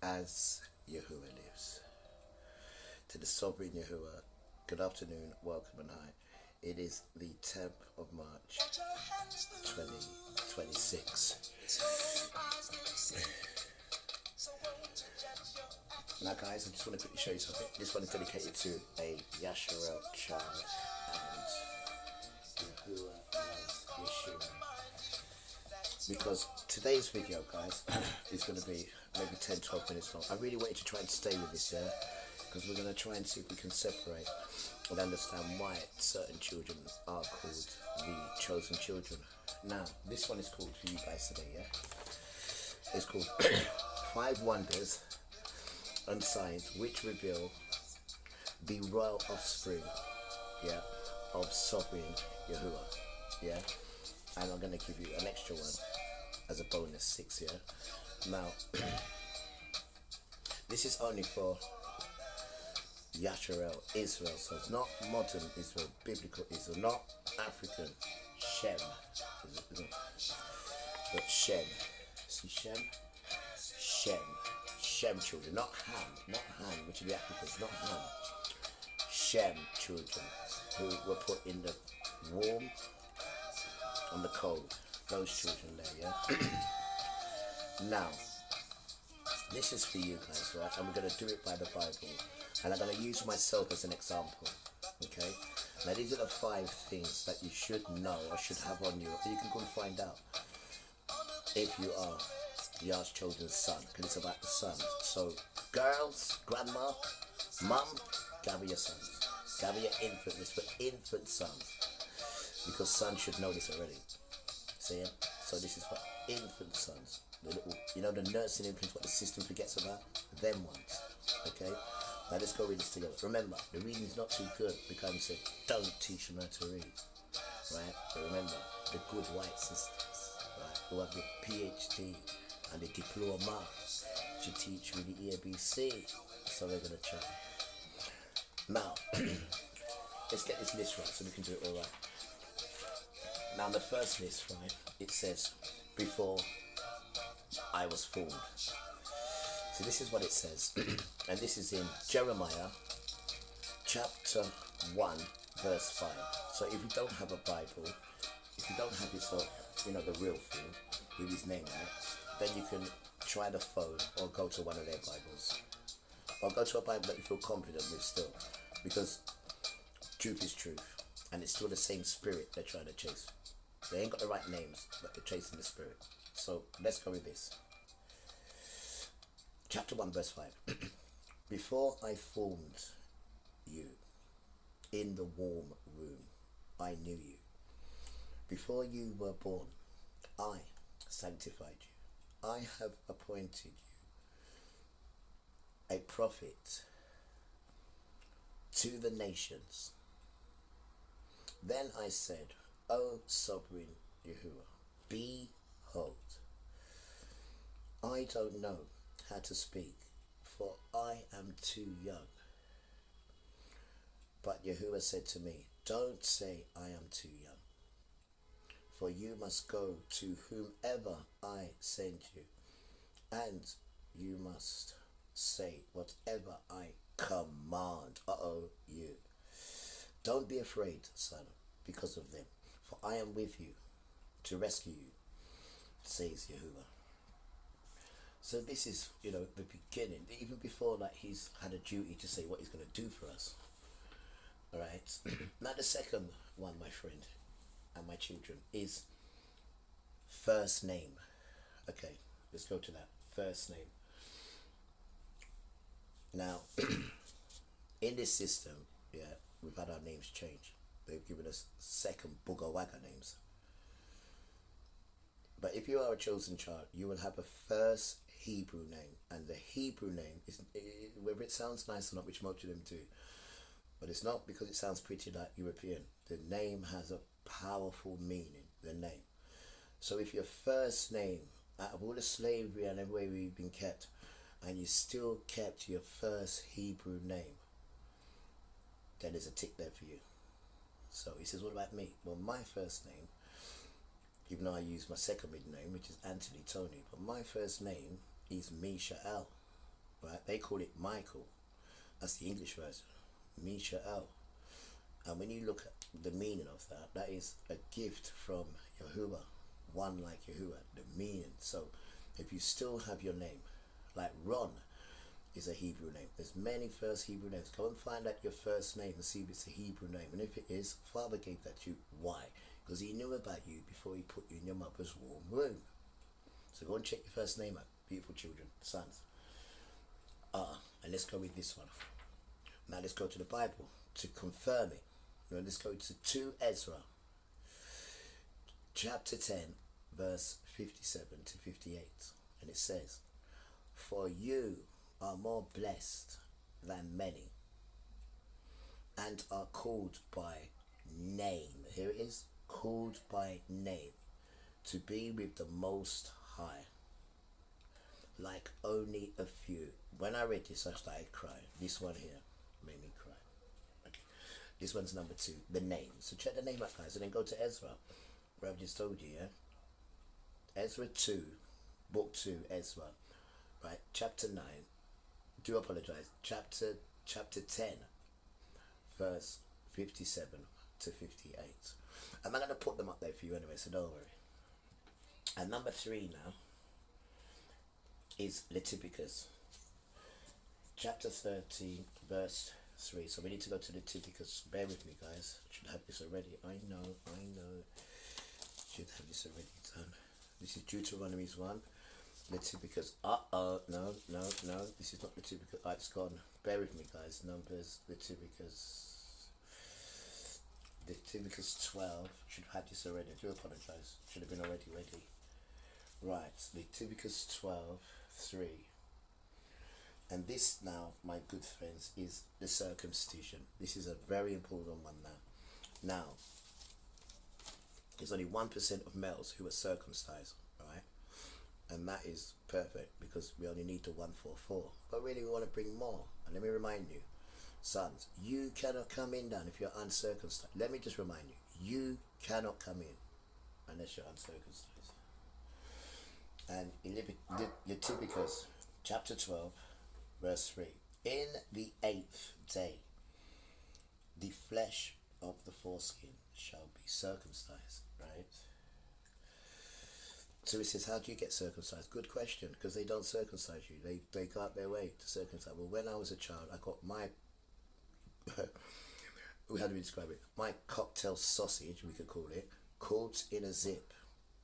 as Yahuwah lives. To the sovereign Yahuwah, good afternoon, welcome and hi. It is the 10th of March 2026. Now guys, I just want to quickly show you something. This one is dedicated to a Yasharel child and Yahuwah as Yeshua. Because today's video, guys, is going to be maybe 10-12 minutes long. I really want you to try and stay with this, yeah? Because we're going to try and see if we can separate and understand why certain children are called the chosen children. Now, this one is called for you guys today, yeah? It's called 5 Wonders and Signs which reveal the royal offspring, yeah, of sovereign Yahuwah, yeah? And I'm going to give you an extra one as a bonus 6, yeah? Now, this is only for Yasharel, Israel, so it's not modern Israel, biblical Israel, not African Shem, but Shem. See Shem? Shem children, not Ham, which are the Africans, not Ham. Shem children who were put in the warm and the cold, those children there, yeah? Now, this is for you guys, right? And we're going to do it by the Bible. And I'm going to use myself as an example, okay? Now, these are the 5 things that you should know or should have on you. You can go and find out if you are Yah's chosen son, because it's about the son. So, girls, grandma, mum, gather your sons. Gather your infant. It's for infant sons. Because sons should know this already. See it? So this is for infant sons. The little, you know, the nursing infants, what the system forgets about? Them ones. Okay? Now let's go read this together. Remember, the reading is not too good because I said, don't teach them how to read. Right? But remember, the good white sisters, right, who have the PhD and the diploma should teach you the ABC. So they're going to try. Now, let's get this list right so we can do it all right. Now, the first list, right, it says, before I was formed. So this is what it says. And this is in Jeremiah chapter 1, verse 5. So if you don't have a Bible, if you don't have yourself, you know, the real thing with his name on it, then you can try the phone or go to one of their Bibles. Or go to a Bible that you feel confident with still. Because truth is truth. And it's still the same spirit they're trying to chase. They ain't got the right names, but they're chasing the spirit. So let's go with this. Chapter 1, verse 5. Before I formed you in the warm room, I knew you. Before you were born, I sanctified you. I have appointed you a prophet to the nations. Then I said, O sovereign Yahuwah, behold, I don't know how to speak, for I am too young. But Yahuwah said to me, don't say I am too young, for you must go to whomever I send you, and you must say whatever I command. You. Don't be afraid, son, because of them, for I am with you to rescue you, says Yahuwah. So this is, you know, the beginning, even before that he's had a duty to say what he's going to do for us. Alright, now the second one, my friend and my children, is first name. Okay, let's go to that, first name. Now, in this system, yeah, we've had our names changed. They've given us second booger wagger names. But if you are a chosen child, you will have a first Hebrew name. And the Hebrew name is, whether it sounds nice or not, which most of them do, but it's not because it sounds pretty like European. The name has a powerful meaning, the name. So if your first name, out of all the slavery and every way we've been kept, and you still kept your first Hebrew name, then there's a tick there for you. So he says, what about me? Well, my first name, even though I use my second middle name, which is Anthony Tony, but my first name is Misha'el. right? They call it Michael. That's the English version. Misha'el. And when you look at the meaning of that, that is a gift from Yahuwah, one like Yahuwah, the meaning. So if you still have your name, like Ron is a Hebrew name. There's many first Hebrew names. Go and find out your first name and see if it's a Hebrew name. And if it is, Father gave that to you. Why? Because he knew about you before he put you in your mother's warm womb. So go and check your first name out, beautiful children, sons. And let's go with this one. Now let's go to the Bible to confirm it. Now let's go to 2 Ezra, chapter 10, verse 57 to 58. And it says, "For you are more blessed than many, and are called by name." Here it is, called by name, to be with the Most High, like only a few. When I read this, I started crying. This one here made me cry. Okay. This one's number 2, the name. So check the name out, guys, and then go to Ezra, where I've just told you, yeah? Ezra 2, book 2, Ezra, right? Chapter 9. Do apologize. Chapter 10, verse 57 to 58. I'm not going to put them up there for you anyway, so don't worry. And number 3 now is Leviticus, chapter 13, verse 3. So we need to go to Leviticus. Bear with me, guys. Should have this already. I know. Should have this already done. This is Deuteronomy's 1. Leviticus. No. This is not Leviticus. It's gone. Bear with me, guys. Numbers. Leviticus 12. Should have had this already. I do apologize. Should have been already ready. Right. Leviticus 12:3. And this now, my good friends, is the circumcision. This is a very important one now. Now, there's only 1% of males who are circumcised, right? And that is perfect because we only need the 144. But really we want to bring more. And let me remind you, sons, you cannot come in then if you're uncircumcised. Let me just remind you, you cannot come in unless you're uncircumcised. And in Leviticus chapter 12, verse 3, in the 8th day, the flesh of the foreskin shall be circumcised, right? So it says, how do you get circumcised? Good question, because they don't circumcise you. They go out their way to circumcise. Well, when I was a child, I got my, how do we describe it? My cocktail sausage, we could call it, caught in a zip.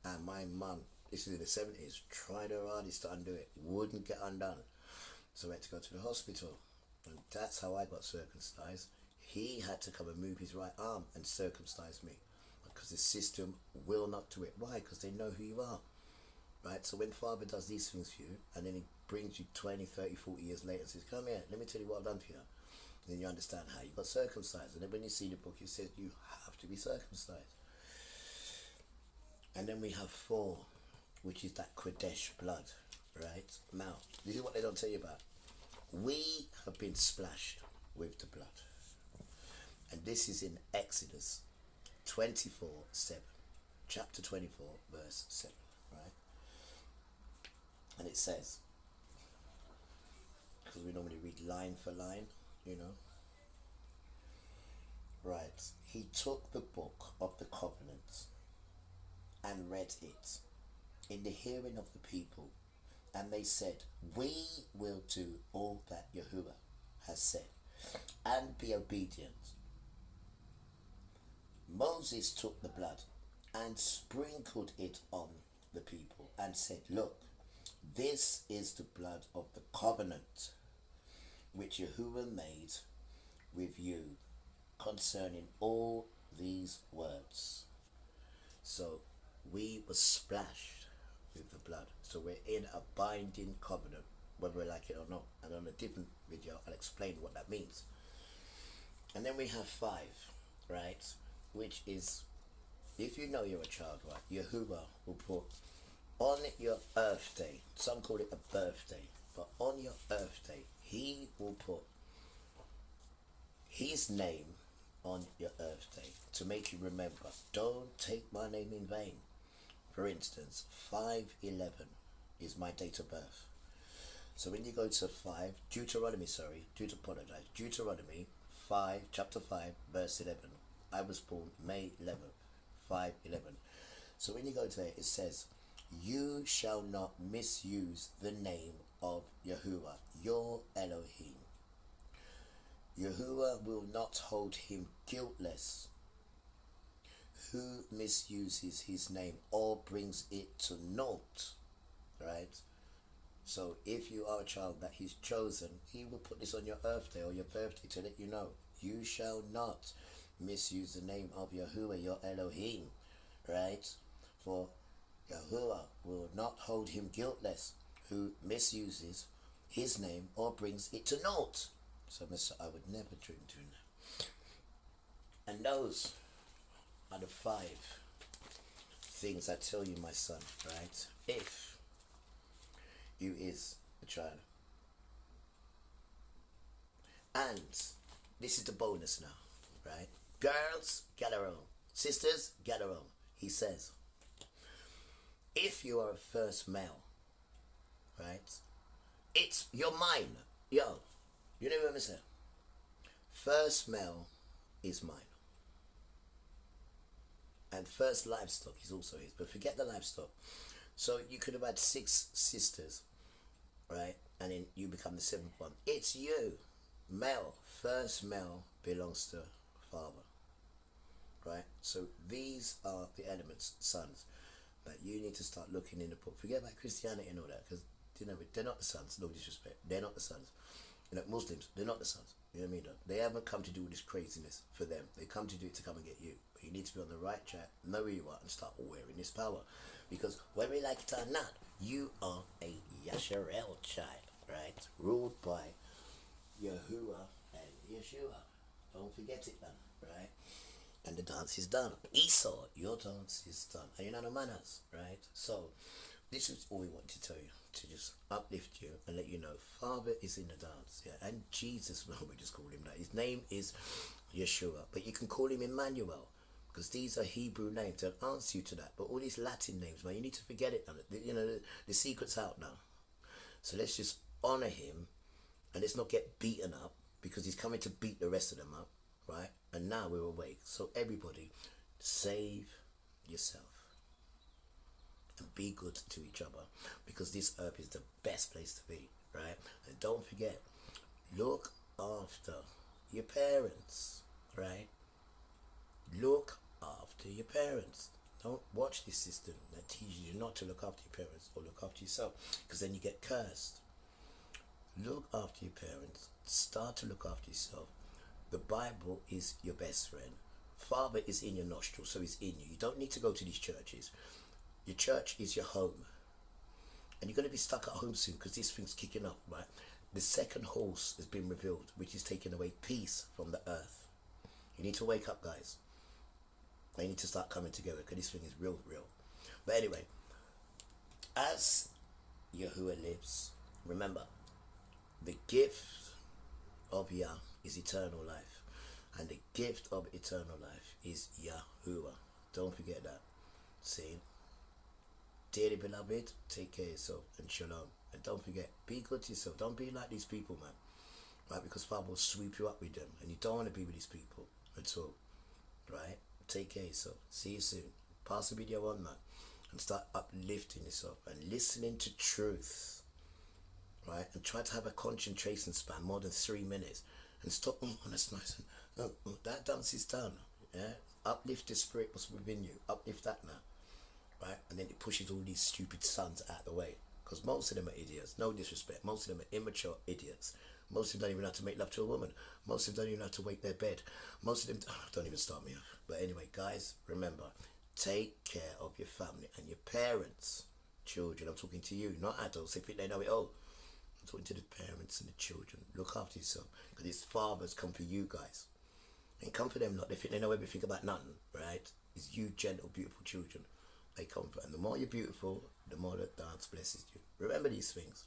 And my mum, this is in the 70s, tried her hardest to undo it. Wouldn't get undone. So I had to go to the hospital. And that's how I got circumcised. He had to come and move his right arm and circumcise me. Because the system will not do it. Why? Because they know who you are. Right? So when Father does these things for you, and then he brings you 20, 30, 40 years later and says, come here, let me tell you what I've done for you. And then you understand how you got circumcised. And then when you see the book, it says you have to be circumcised. And then we have 4, which is that Kodesh blood. Right? Now, this is what they don't tell you about. We have been splashed with the blood. And this is in Exodus 24:7, chapter 24, verse 7, right? And it says, because we normally read line for line, you know. Right. He took the book of the covenant and read it in the hearing of the people, and they said, we will do all that Yahuwah has said and be obedient. Moses took the blood and sprinkled it on the people and said, look, this is the blood of the covenant which Yahuwah made with you concerning all these words. So we were splashed with the blood. So we're in a binding covenant, whether we like it or not. And on a different video, I'll explain what that means. And then we have 5, right? Which is, if you know you're a child, right, Yahuwah will put on your earth day, some call it a birthday, but on your earth day, he will put his name on your earth day to make you remember, don't take my name in vain. For instance, 5/11 is my date of birth. So when you go to 5, Deuteronomy, Deuteronomy 5, chapter 5, verse 11. I was born May 11th, 5:11. So when you go to it says, you shall not misuse the name of Yahuwah, your Elohim. Yahuwah will not hold him guiltless who misuses his name or brings it to naught. Right? So if you are a child that he's chosen, he will put this on your birthday or your birthday to let you know. You shall not misuse the name of Yahuwah, your Elohim. Right? For Yahuwah will not hold him guiltless who misuses his name or brings it to naught. So I would never dream doing that. And those are the 5 things I tell you, my son, right? If you is a child. And this is the bonus now, right? Girls, gather on. Sisters, gather on. He says, if you are a first male, right? You're mine. Yo, you know what I'm saying? First male is mine. And first livestock is also his. But forget the livestock. So you could have had 6 sisters, right? And then you become the 7th one. It's you. Male. First male belongs to father. Right? So these are the elements, sons, that you need to start looking in the book. Forget about Christianity and all that, because they're not the sons. No disrespect. They're not the sons. Muslims, they're not the sons. You know what I mean? They haven't come to do all this craziness for them. They come to do it to come and get you. But you need to be on the right track, know who you are, and start wearing this power. Because whether you like it or not, you are a Yasharel child, right? Ruled by Yahuwah and Yeshua. Don't forget it, man, right? And the dance is done. Esau, your dance is done. And you know the manners, right? So, this is all we want to tell you. To just uplift you and let you know Father is in the dance, yeah, and Jesus, well, we just call him that. His name is Yeshua, but you can call him Emmanuel because these are Hebrew names. They'll answer you to that. But all these Latin names, man, you need to forget it. You know, the secret's out now. So let's just honor him and let's not get beaten up because he's coming to beat the rest of them up, right? And now we're awake. So everybody, save yourself. And be good to each other because this earth is the best place to be, right? And don't forget, look after your parents, right? Look after your parents. Don't watch this system that teaches you not to look after your parents or look after yourself because then you get cursed. Look after your parents. Start to look after yourself. The Bible is your best friend. Father is in your nostrils, so he's in you. You don't need to go to these churches. Your church is your home. And you're going to be stuck at home soon because this thing's kicking up, right? The second horse has been revealed, which is taking away peace from the earth. You need to wake up, guys. They need to start coming together because this thing is real. But anyway, as Yahuwah lives, remember, the gift of Yah is eternal life. And the gift of eternal life is Yahuwah. Don't forget that. See? Dearly beloved, take care of yourself and shalom. And don't forget, be good to yourself. Don't be like these people, man. Right? Because Father will sweep you up with them. And you don't want to be with these people at all. Right? Take care of yourself. See you soon. Pass the video on, man. And start uplifting yourself and listening to truth. Right? And try to have a concentration span more than 3 minutes. And stop, that's nice. That dance is done. Yeah? Uplift the spirit what's within you. Uplift that now. Right? And then it pushes all these stupid sons out of the way. Because most of them are idiots. No disrespect. Most of them are immature idiots. Most of them don't even know how to make love to a woman. Most of them don't even know how to wake their bed. Most of them don't even start me off. But anyway, guys, remember, take care of your family and your parents. Children, I'm talking to you, not adults. They think they know it all. I'm talking to the parents and the children. Look after yourself. Because these fathers come for you guys. And come for them lot. They think they know everything about nothing, right? It's you gentle, beautiful children. They comfort, and the more you're beautiful, the more the dance blesses you. Remember these things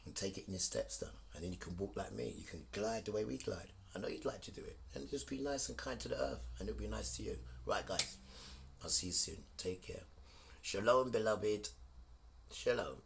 and take it in your steps down, and then you can walk like me. You can glide the way we glide. I know you'd like to do it, and just be nice and kind to the earth, and it'll be nice to you. Right, guys, I'll see you soon. Take care. Shalom, beloved. Shalom.